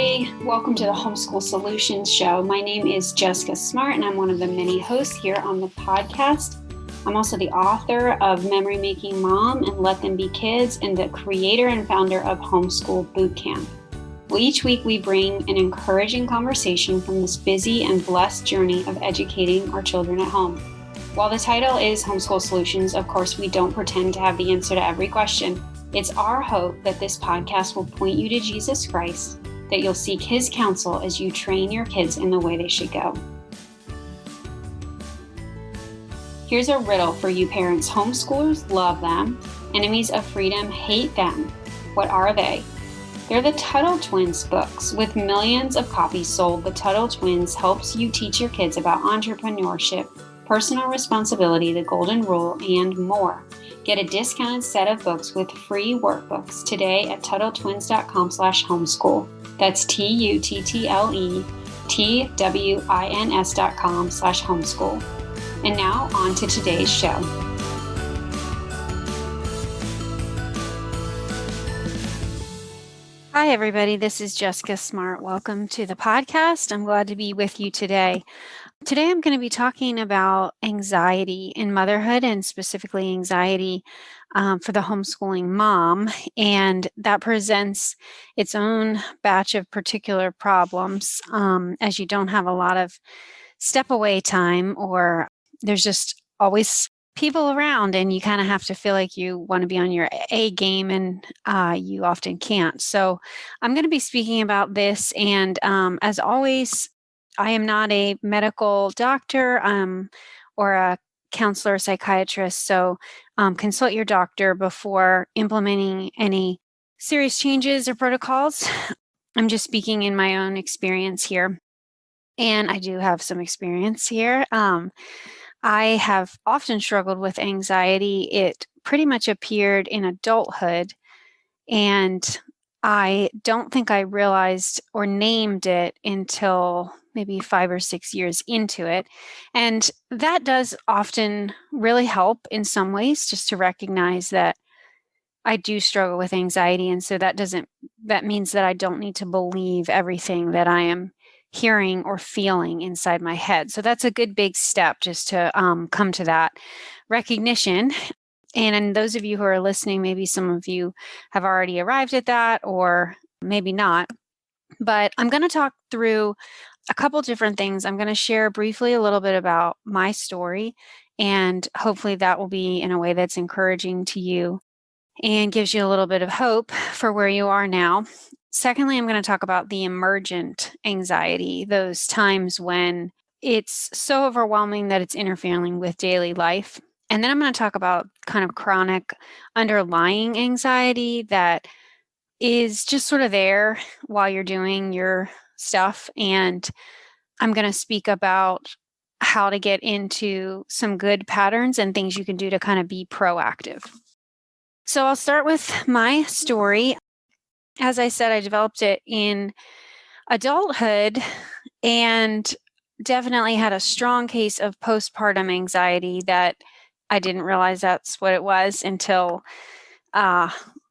everybody. Welcome to the Homeschool Solutions Show. My name is Jessica Smartt, and I'm one of the many hosts here on the podcast. I'm also the author of Memory Making Mom and Let Them Be Kids, and the creator and founder of Homeschool Bootcamp. Well, each week we bring an encouraging conversation from this busy and blessed journey of educating our children at home. While the title is Homeschool Solutions, of course, we don't pretend to have the answer to every question. It's our hope that this podcast will point you to Jesus Christ, that you'll seek His counsel as you train your kids in the way they should go. Here's a riddle for you parents. Homeschoolers love them. Enemies of freedom hate them. What are they? They're the Tuttle Twins books. With millions of copies sold, the Tuttle Twins helps you teach your kids about entrepreneurship, personal responsibility, the golden rule, and more. Get a discounted set of books with free workbooks today at TuttleTwins.com/homeschool. That's TuttleTwins.com/homeschool. And now on to today's show. Hi, everybody. This is Jessica Smartt. Welcome to the podcast. I'm glad to be with you today. Today, I'm going to be talking about anxiety in motherhood, and specifically anxiety for the homeschooling mom. And that presents its own batch of particular problems as you don't have a lot of step away time, or there's just always people around and you kind of have to feel like you want to be on your A game, and you often can't. So I'm going to be speaking about this. And as always, I am not a medical doctor or a counselor or psychiatrist, so consult your doctor before implementing any serious changes or protocols. I'm just speaking in my own experience here, and I do have some experience here. I have often struggled with anxiety. It pretty much appeared in adulthood, and I don't think I realized or named it until maybe 5 or 6 years into it. And that does often really help in some ways, just to recognize that I do struggle with anxiety. And so that means that I don't need to believe everything that I am hearing or feeling inside my head. So that's a good big step, just to come to that recognition. And those of you who are listening, maybe some of you have already arrived at that, or maybe not. But I'm going to talk through a couple different things. I'm going to share briefly a little bit about my story, and hopefully that will be in a way that's encouraging to you and gives you a little bit of hope for where you are now. Secondly, I'm going to talk about the emergent anxiety, those times when it's so overwhelming that it's interfering with daily life. And then I'm going to talk about kind of chronic underlying anxiety that is just sort of there while you're doing your stuff. And I'm going to speak about how to get into some good patterns and things you can do to kind of be proactive. So I'll start with my story. As I said, I developed it in adulthood and definitely had a strong case of postpartum anxiety that I didn't realize that's what it was until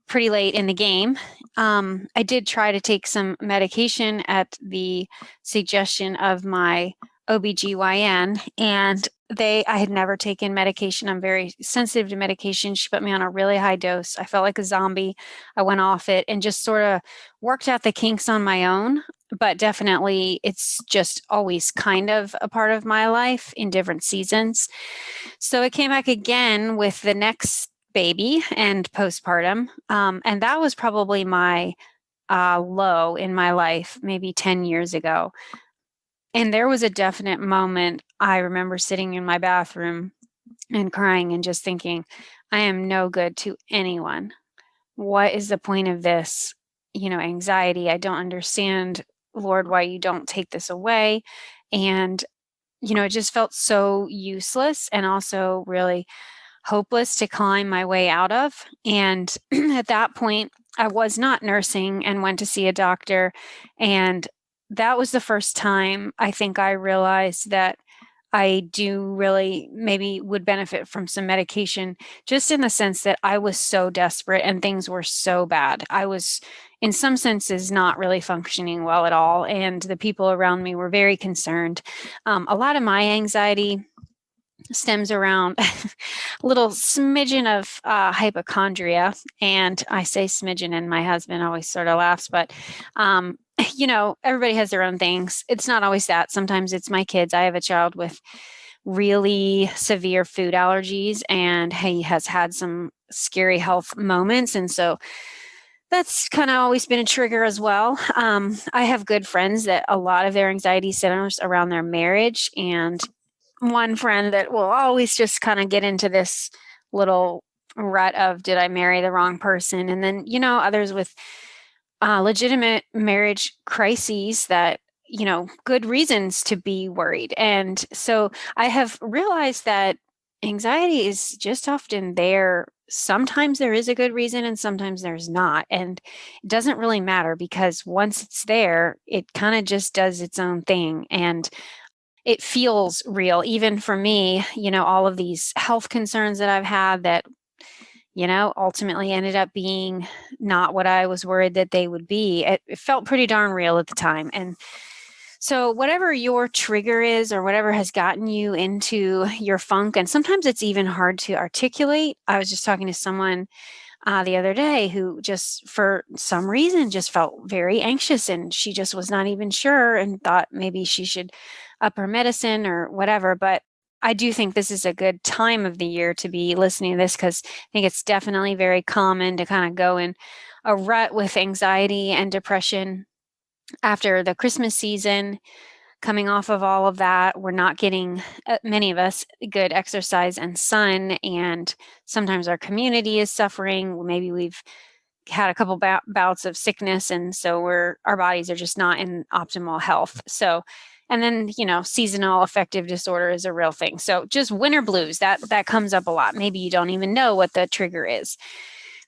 pretty late in the game. I did try to take some medication at the suggestion of my OBGYN, and I had never taken medication. I'm very sensitive to medication. She put me on a really high dose. I felt like a zombie. I went off it and just sort of worked out the kinks on my own. But definitely, it's just always kind of a part of my life in different seasons. So it came back again with the next baby and postpartum. And that was probably my low in my life, maybe 10 years ago. And there was a definite moment I remember sitting in my bathroom and crying and just thinking, I am no good to anyone. What is the point of this, anxiety? I don't understand, Lord, why you don't take this away. And, it just felt so useless and also really hopeless to climb my way out of. And at that point, I was not nursing and went to see a doctor. And that was the first time I think I realized that I do really maybe would benefit from some medication, just in the sense that I was so desperate and things were so bad. I was in some senses, not really functioning well at all. And the people around me were very concerned. A lot of my anxiety stems around a little smidgen of hypochondria. And I say smidgen, and my husband always sort of laughs, but everybody has their own things. It's not always that. Sometimes it's my kids. I have a child with really severe food allergies, and he has had some scary health moments. And so that's kind of always been a trigger as well. I have good friends that a lot of their anxiety centers around their marriage. And one friend that will always just kind of get into this little rut of, did I marry the wrong person? And then, others with legitimate marriage crises that, good reasons to be worried. And so I have realized that anxiety is just often there. Sometimes there is a good reason and sometimes there's not. And it doesn't really matter, because once it's there, it kind of just does its own thing. And it feels real. Even for me, all of these health concerns that I've had that, ultimately ended up being not what I was worried that they would be. It felt pretty darn real at the time. And so whatever your trigger is, or whatever has gotten you into your funk, and sometimes it's even hard to articulate. I was just talking to someone the other day who just, for some reason, just felt very anxious, and she just was not even sure and thought maybe she should up her medicine or whatever. But I do think this is a good time of the year to be listening to this, because I think it's definitely very common to kind of go in a rut with anxiety and depression after the Christmas season. Coming off of all of that, we're not getting, many of us, good exercise and sun, and sometimes our community is suffering. Maybe we've had a couple bouts of sickness, and so our bodies are just not in optimal health. So, and then, seasonal affective disorder is a real thing. So just winter blues, that comes up a lot. Maybe you don't even know what the trigger is.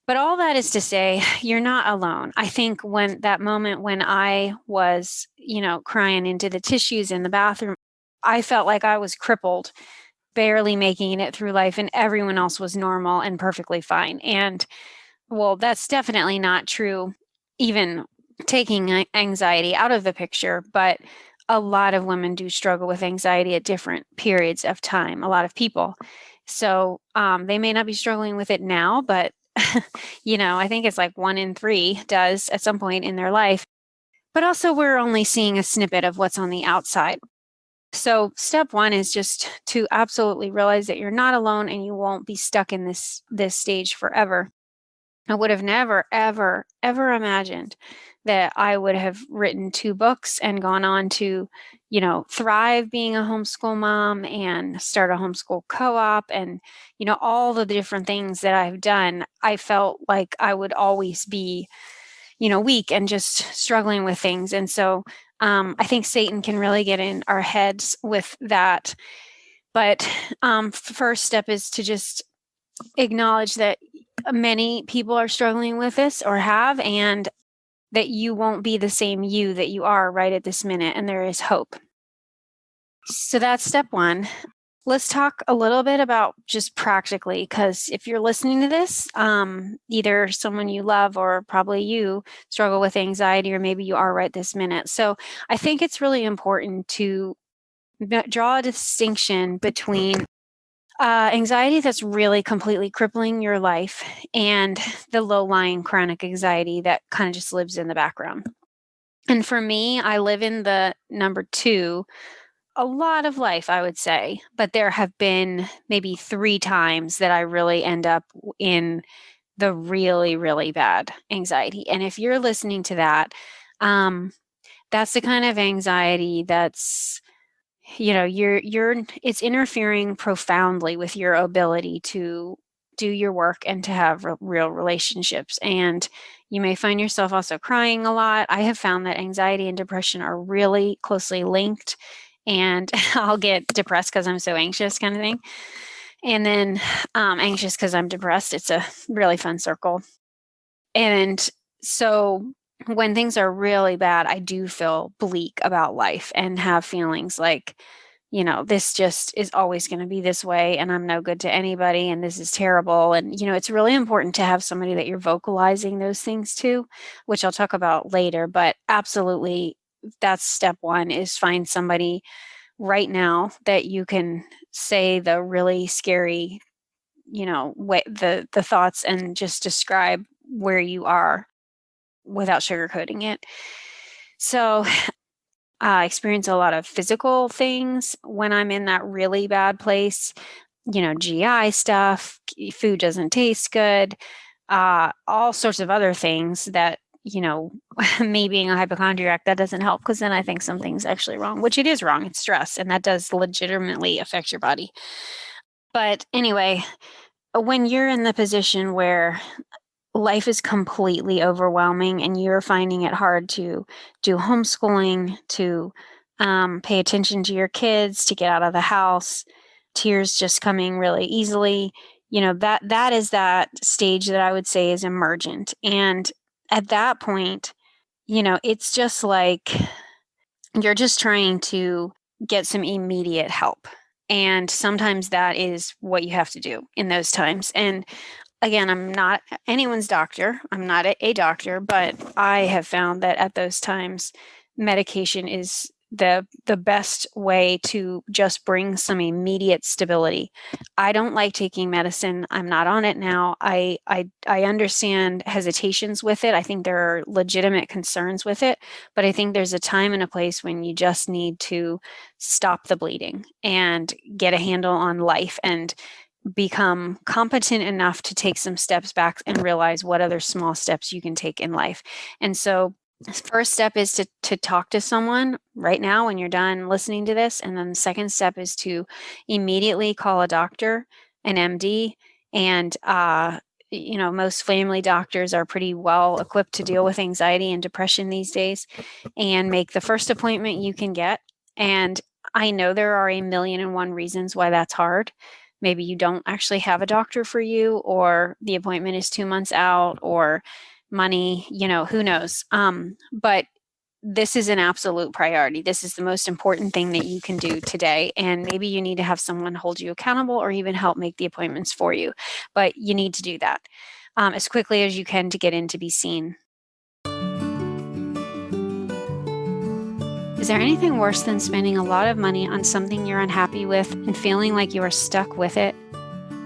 But all that is to say, you're not alone. I think when that moment when I was, crying into the tissues in the bathroom, I felt like I was crippled, barely making it through life, and everyone else was normal and perfectly fine. And well, that's definitely not true, even taking anxiety out of the picture. But a lot of women do struggle with anxiety at different periods of time, a lot of people. So they may not be struggling with it now, but I think it's like 1 in 3 does at some point in their life. But also, we're only seeing a snippet of what's on the outside. So step 1 is just to absolutely realize that you're not alone, and you won't be stuck in this stage forever. I would have never, ever, ever imagined that I would have written 2 books and gone on to, thrive being a homeschool mom and start a homeschool co-op, and, all the different things that I've done. I felt like I would always be, weak and just struggling with things. And so I think Satan can really get in our heads with that. But first step is to just acknowledge that many people are struggling with this or have, and that you won't be the same you that you are right at this minute, and there is hope. So that's step 1. Let's talk a little bit about just practically, because if you're listening to this, either someone you love or probably you struggle with anxiety, or maybe you are right this minute. So I think it's really important to draw a distinction between anxiety that's really completely crippling your life and the low-lying chronic anxiety that kind of just lives in the background. And for me, I live in the number 2 a lot of life, I would say, but there have been maybe 3 times that I really end up in the really, really bad anxiety. And if you're listening to that, that's the kind of anxiety that's, it's interfering profoundly with your ability to do your work and to have real relationships. And you may find yourself also crying a lot. I have found that anxiety and depression are really closely linked, and I'll get depressed because I'm so anxious, kind of thing. And then anxious because I'm depressed. It's a really fun circle. And so when things are really bad, I do feel bleak about life and have feelings like, this just is always going to be this way and I'm no good to anybody and this is terrible. And, it's really important to have somebody that you're vocalizing those things to, which I'll talk about later. But absolutely, that's step one, is find somebody right now that you can say the really scary, way, the thoughts, and just describe where you are without sugarcoating it. So I experience a lot of physical things when I'm in that really bad place, GI stuff, food doesn't taste good, all sorts of other things that, me being a hypochondriac, that doesn't help, because then I think something's actually wrong, which it is wrong. It's stress, and that does legitimately affect your body. But anyway, when you're in the position where life is completely overwhelming and you're finding it hard to do homeschooling, to pay attention to your kids, to get out of the house, tears just coming really easily, that is that stage that I would say is emergent. And at that point, it's just like you're just trying to get some immediate help. And sometimes that is what you have to do in those times. And again, I'm not anyone's doctor. I'm not a doctor, but I have found that at those times, medication is the best way to just bring some immediate stability. I don't like taking medicine. I'm not on it now. I understand hesitations with it. I think there are legitimate concerns with it, but I think there's a time and a place when you just need to stop the bleeding and get a handle on life and become competent enough to take some steps back and realize what other small steps you can take in life. And so first step is to talk to someone right now when you're done listening to this. And then the second step is to immediately call a doctor, an MD. And, most family doctors are pretty well equipped to deal with anxiety and depression these days, and make the first appointment you can get. And I know there are 1,000,001 reasons why that's hard. Maybe you don't actually have a doctor for you, or the appointment is 2 months out, or money, who knows? But this is an absolute priority. This is the most important thing that you can do today. And maybe you need to have someone hold you accountable or even help make the appointments for you. But you need to do that as quickly as you can to get in to be seen. Is there anything worse than spending a lot of money on something you're unhappy with and feeling like you are stuck with it?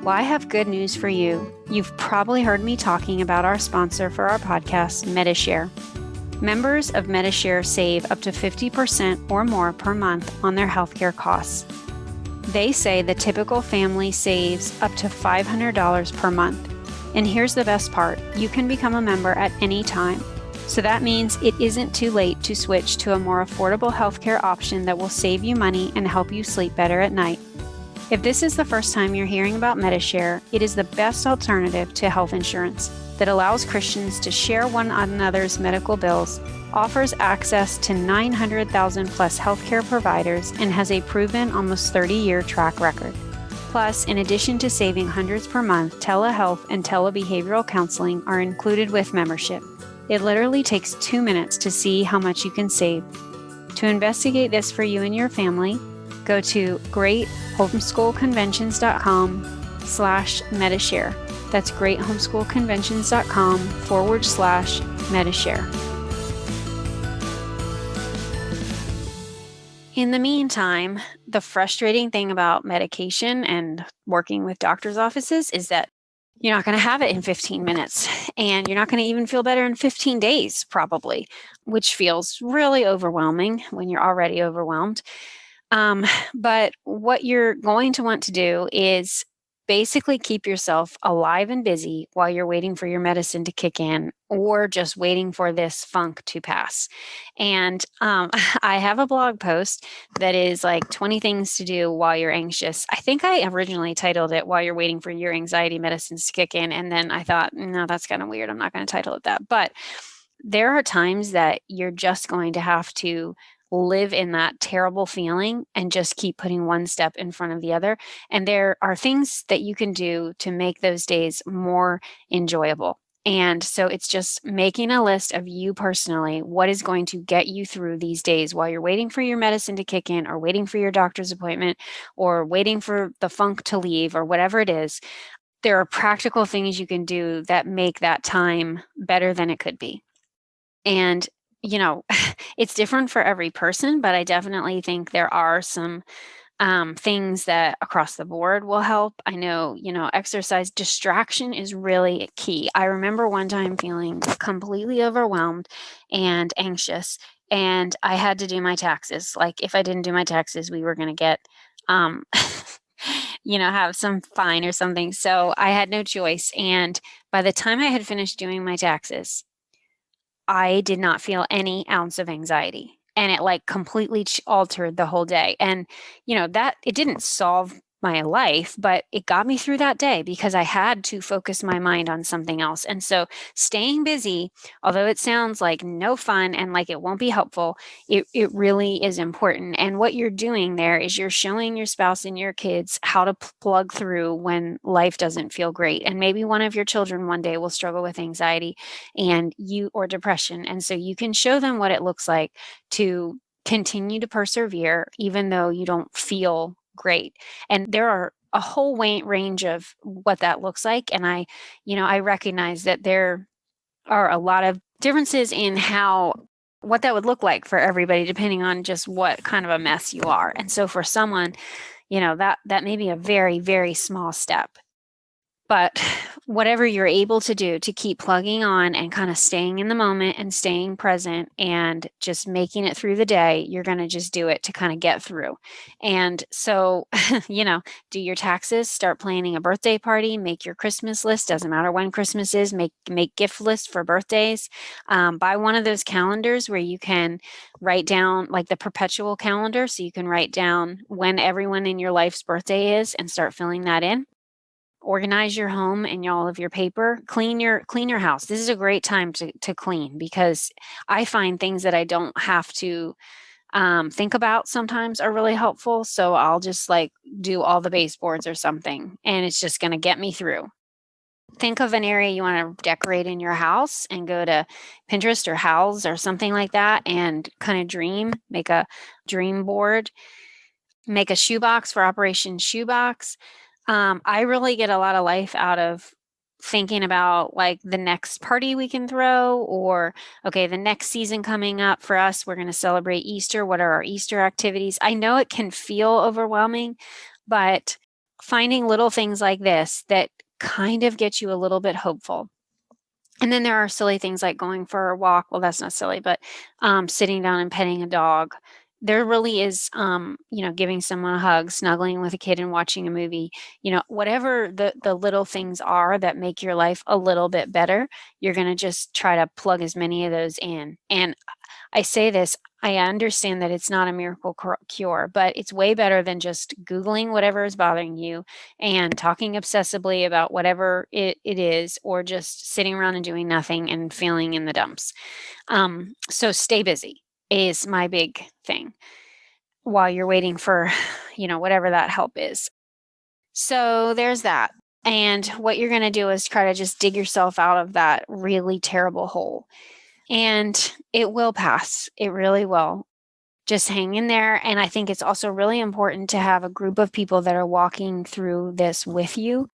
Well, I have good news for you. You've probably heard me talking about our sponsor for our podcast, Medi-Share. Members of Medi-Share save up to 50% or more per month on their healthcare costs. They say the typical family saves up to $500 per month. And here's the best part. You can become a member at any time. So that means it isn't too late to switch to a more affordable healthcare option that will save you money and help you sleep better at night. If this is the first time you're hearing about Medi-Share, it is the best alternative to health insurance that allows Christians to share one another's medical bills, offers access to 900,000 plus healthcare providers, and has a proven almost 30-year track record. Plus, in addition to saving hundreds per month, telehealth and telebehavioral counseling are included with membership. It literally takes 2 minutes to see how much you can save. To investigate this for you and your family, go to greathomeschoolconventions.com/Medi-Share. That's greathomeschoolconventions.com/Medi-Share. In the meantime, the frustrating thing about medication and working with doctor's offices is that you're not going to have it in 15 minutes, and you're not going to even feel better in 15 days, probably, which feels really overwhelming when you're already overwhelmed. But what you're going to want to do is basically keep yourself alive and busy while you're waiting for your medicine to kick in, or just waiting for this funk to pass. And I have a blog post that is like 20 things to do while you're anxious. I think I originally titled it "While You're Waiting for Your Anxiety Medicines to Kick In." And then I thought, no, that's kind of weird. I'm not going to title it that. But there are times that you're just going to have to live in that terrible feeling and just keep putting one step in front of the other. And there are things that you can do to make those days more enjoyable. And so it's just making a list of you personally, what is going to get you through these days while you're waiting for your medicine to kick in, or waiting for your doctor's appointment, or waiting for the funk to leave, or whatever it is. There are practical things you can do that make that time better than it could be. And, it's different for every person, but I definitely think there are some things that across the board will help. I know, exercise distraction is really key. I remember one time feeling completely overwhelmed and anxious, and I had to do my taxes. Like, if I didn't do my taxes, we were going to get, um, have some fine or something. So I had no choice. And by the time I had finished doing my taxes, I did not feel any ounce of anxiety. And it like completely altered the whole day. And, that it didn't solve my life, but it got me through that day because I had to focus my mind on something else. And so staying busy, although it sounds like no fun and like it won't be helpful, it really is important. And what you're doing there is you're showing your spouse and your kids how to plug through when life doesn't feel great. And maybe one of your children one day will struggle with anxiety or depression. And so you can show them what it looks like to continue to persevere, even though you don't feel great. And there are a whole range of what that looks like. And I recognize that there are a lot of differences in what that would look like for everybody, depending on just what kind of a mess you are. And so for someone, that may be a very, very small step. But whatever you're able to do to keep plugging on and kind of staying in the moment and staying present and just making it through the day, you're going to just do it to kind of get through. And so, do your taxes, start planning a birthday party, make your Christmas list. Doesn't matter when Christmas is, make gift lists for birthdays. Buy one of those calendars where you can write down, like the perpetual calendar, so you can write down when everyone in your life's birthday is and start filling that in. Organize your home and all of your paper. Clean your house. This is a great time to clean, because I find things that I don't have to think about sometimes are really helpful. So I'll just like do all the baseboards or something, and it's just going to get me through. Think of an area you want to decorate in your house and go to Pinterest or Houzz or something like that and kind of make a dream board, make a shoebox for Operation Shoebox. I really get a lot of life out of thinking about like the next party we can throw, or, okay, the next season coming up for us, we're going to celebrate Easter. What are our Easter activities? I know it can feel overwhelming, but finding little things like this that kind of get you a little bit hopeful. And then there are silly things like going for a walk. Well, that's not silly, but sitting down and petting a dog. There really is, giving someone a hug, snuggling with a kid and watching a movie, whatever the little things are that make your life a little bit better, you're going to just try to plug as many of those in. And I say this, I understand that it's not a miracle cure, but it's way better than just Googling whatever is bothering you and talking obsessively about whatever it is, or just sitting around and doing nothing and feeling in the dumps. So stay busy is my big thing while you're waiting for, whatever that help is. So there's that. And what you're going to do is try to just dig yourself out of that really terrible hole. And it will pass. It really will. Just hang in there. And I think it's also really important to have a group of people that are walking through this with you.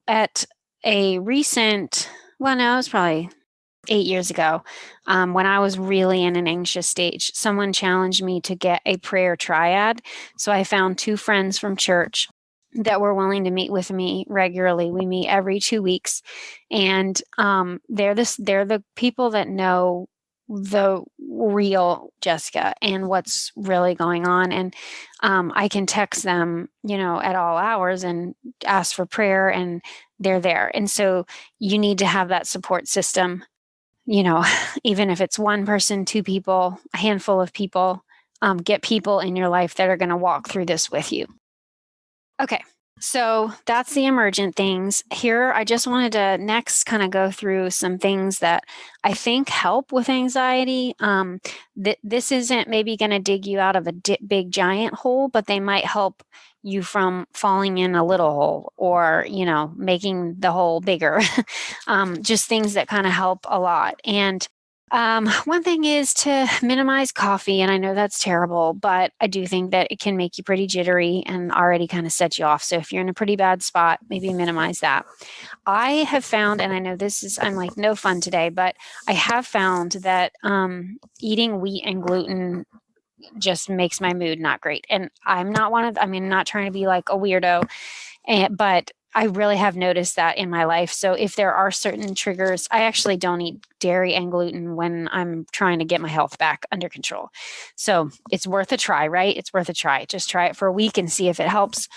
At a recent, well, no, it was probably 8 years ago, when I was really in an anxious stage, someone challenged me to get a prayer triad. So I found 2 friends from church that were willing to meet with me regularly. We meet every 2 weeks, and they're the people that know the real Jessica and what's really going on. And I can text them, at all hours and ask for prayer, and they're there. And so you need to have that support system. Even if it's 1 person, 2 people, a handful of people, get people in your life that are going to walk through this with you. Okay. So that's the emergent things. Here, I just wanted to next kind of go through some things that I think help with anxiety. This isn't maybe going to dig you out of a big giant hole, but they might help you from falling in a little hole or, making the hole bigger. Just things that kind of help a lot. And one thing is to minimize coffee, and I know that's terrible, but I do think that it can make you pretty jittery and already kind of set you off. So if you're in a pretty bad spot, maybe minimize that. I have found, and I know I'm like no fun today, but I have found that eating wheat and gluten just makes my mood not great. And I'm not not trying to be like a weirdo, but I really have noticed that in my life. So if there are certain triggers, I actually don't eat dairy and gluten when I'm trying to get my health back under control. So it's worth a try, right? It's worth a try. Just try it for a week and see if it helps.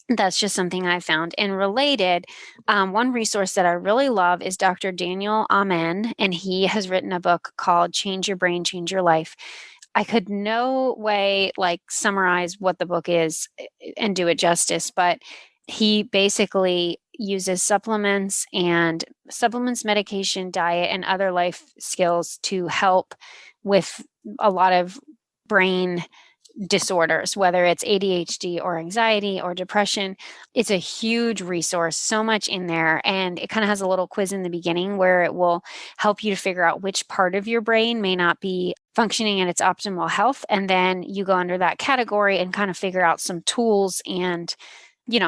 That's just something I found. And related, one resource that I really love is Dr. Daniel Amen, and he has written a book called Change Your Brain, Change Your Life. I could no way summarize what the book is and do it justice, but he basically uses supplements, medication, diet, and other life skills to help with a lot of brain disorders, whether it's ADHD or anxiety or depression. It's a huge resource, so much in there. And it kind of has a little quiz in the beginning where it will help you to figure out which part of your brain may not be functioning at its optimal health. And then you go under that category and kind of figure out some tools. And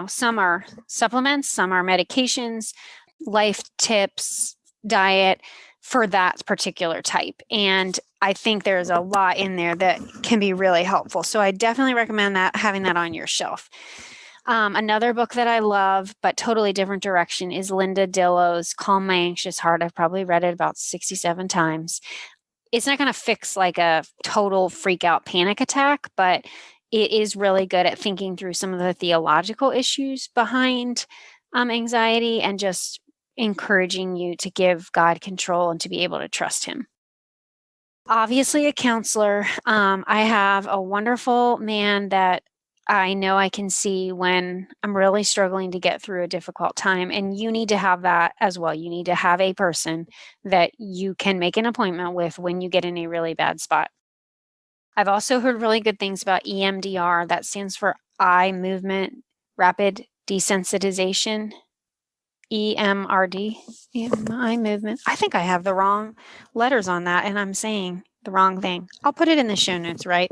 some are supplements, some are medications, life tips, diet for that particular type. And I think there's a lot in there that can be really helpful. So I definitely recommend having that on your shelf. Another book that I love, but totally different direction, is Linda Dillow's Calm My Anxious Heart. I've probably read it about 67 times. It's not going to fix a total freak out panic attack, but it is really good at thinking through some of the theological issues behind anxiety and just encouraging you to give God control and to be able to trust him. Obviously, a counselor. I have a wonderful man that I know I can see when I'm really struggling to get through a difficult time. And you need to have that as well. You need to have a person that you can make an appointment with when you get in a really bad spot. I've also heard really good things about EMDR. That stands for eye movement rapid desensitization. EMRD, eye movement. I think I have the wrong letters on that and I'm saying the wrong thing. I'll put it in the show notes, right?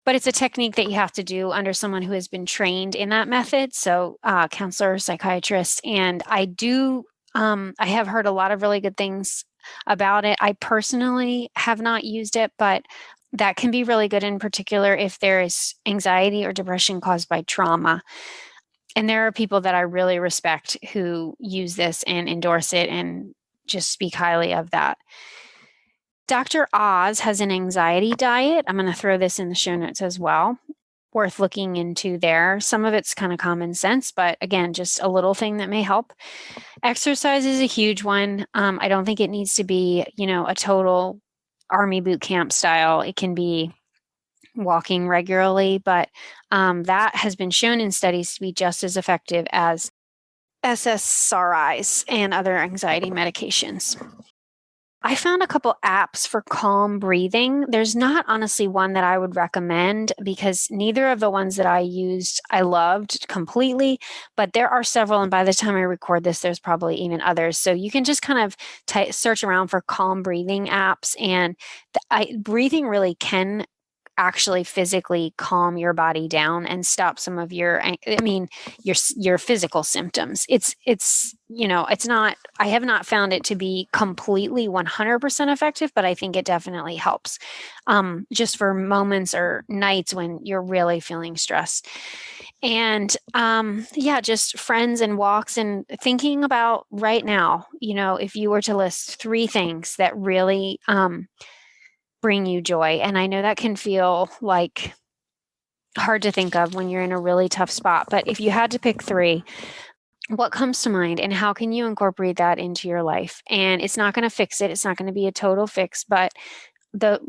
But it's a technique that you have to do under someone who has been trained in that method. So counselor, psychiatrist. And I have heard a lot of really good things about it. I personally have not used it, but that can be really good, in particular if there is anxiety or depression caused by trauma. And there are people that I really respect who use this and endorse it and just speak highly of that. Dr. Oz has an anxiety diet. I'm going to throw this in the show notes as well. Worth looking into there. Some of it's kind of common sense, but again, just a little thing that may help. Exercise is a huge one. I don't think it needs to be, a total army boot camp style. It can be walking regularly, but that has been shown in studies to be just as effective as SSRIs and other anxiety medications. I found a couple apps for calm breathing. There's not honestly one that I would recommend because neither of the ones that I used I loved completely, but there are several. And by the time I record this, there's probably even others. So you can just kind of search around for calm breathing apps, and breathing really can actually physically calm your body down and stop some of your physical symptoms. It's not, I have not found it to be completely 100% effective, but I think it definitely helps just for moments or nights when you're really feeling stressed. And just friends and walks and thinking about right now, if you were to list 3 things that really bring you joy. And I know that can feel like hard to think of when you're in a really tough spot, but if you had to pick 3, what comes to mind and how can you incorporate that into your life? And it's not going to fix it. It's not going to be a total fix, but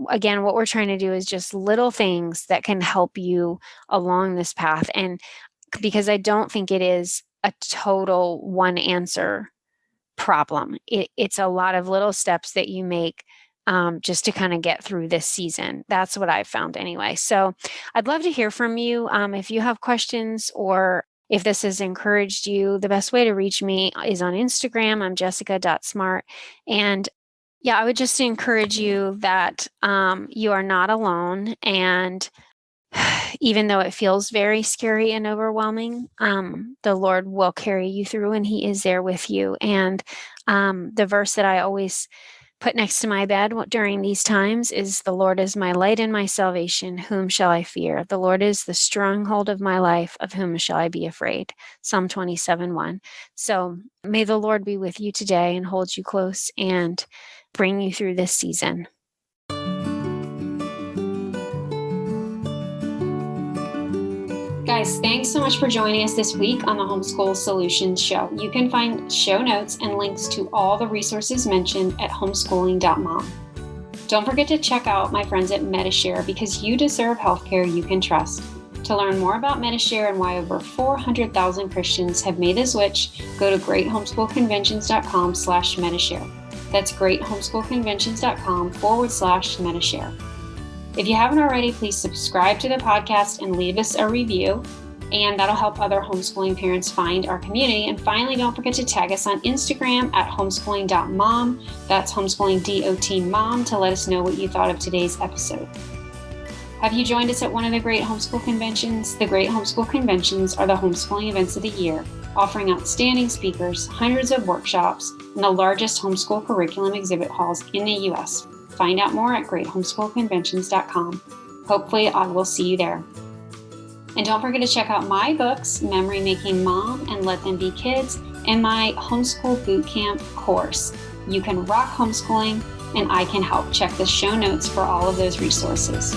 again, what we're trying to do is just little things that can help you along this path. And because I don't think it is a total one answer problem. It's a lot of little steps that you make just to kind of get through this season. That's what I've found anyway. So I'd love to hear from you. If you have questions or if this has encouraged you, the best way to reach me is on Instagram. I'm jessica.smartt. And yeah, I would just encourage you that you are not alone. And even though it feels very scary and overwhelming, the Lord will carry you through and He is there with you. And the verse that I always put next to my bed during these times is, "The Lord is my light and my salvation. Whom shall I fear? The Lord is the stronghold of my life. Of whom shall I be afraid?" Psalm 27:1. So may the Lord be with you today and hold you close and bring you through this season. Guys, thanks so much for joining us this week on the Homeschool Solutions Show. You can find show notes and links to all the resources mentioned at homeschooling.mom. Don't forget to check out my friends at Medi-Share, because you deserve healthcare you can trust. To learn more about Medi-Share and why over 400,000 Christians have made the switch, go to greathomeschoolconventions.com/Medi-Share. That's greathomeschoolconventions.com/Medi-Share. If you haven't already, please subscribe to the podcast and leave us a review, and that'll help other homeschooling parents find our community. And finally, don't forget to tag us on Instagram at homeschooling.mom. That's homeschooling.mom to let us know what you thought of today's episode. Have you joined us at one of the Great Homeschool Conventions? The Great Homeschool Conventions are the homeschooling events of the year, offering outstanding speakers, hundreds of workshops, and the largest homeschool curriculum exhibit halls in the U.S. Find out more at greathomeschoolconventions.com. Hopefully, I will see you there. And don't forget to check out my books, Memory Making Mom and Let Them Be Kids, and my Homeschool Bootcamp course. You can rock homeschooling, and I can help. Check the show notes for all of those resources.